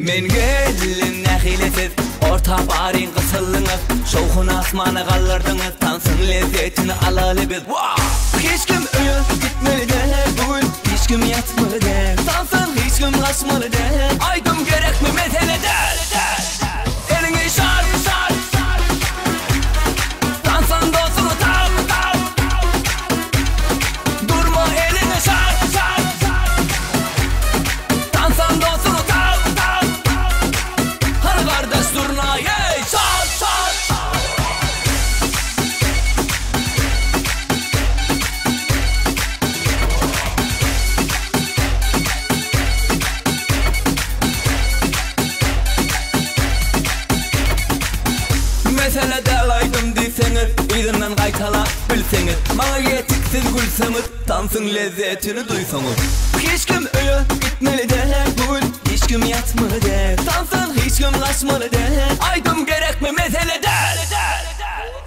Men gelin nahilesiz orta barin kısıllığınız Şovhun asmanı kaldırdınız Tansın lezzetini alalı biz Hiç kim uyup gitmeli de bugün hiç kim yatmalı de Tansın hiç kim kaçmalı de Aydım gerek mi mesele de Elini şar şar Tansın dostunu tak tak Durma elini şar şar Tansın dostunu tak tak Hadi kardeş durna yey şar şar Mesele derlaydım deyseniz İdimden kaytala bilseniz Bana yetiksiz gülseniz Tansın lezzetini duysanız Hiç kim uyup gitmeli de bugün hiç kim yatmalı de Tansın hiç kim kaçmalı de Aydım gerek mi mesele de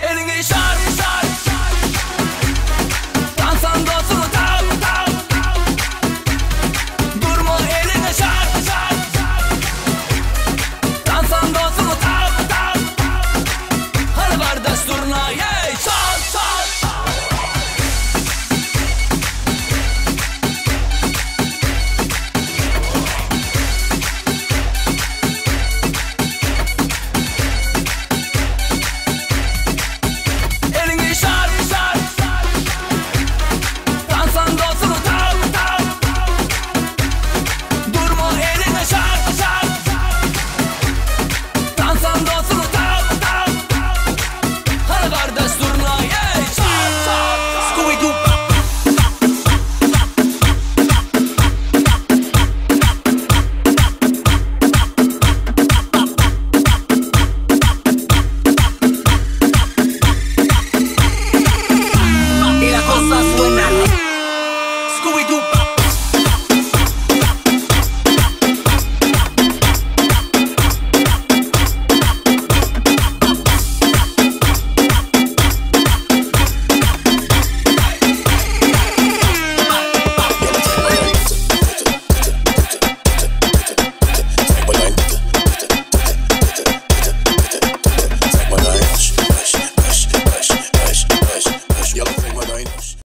Elini şar şar şar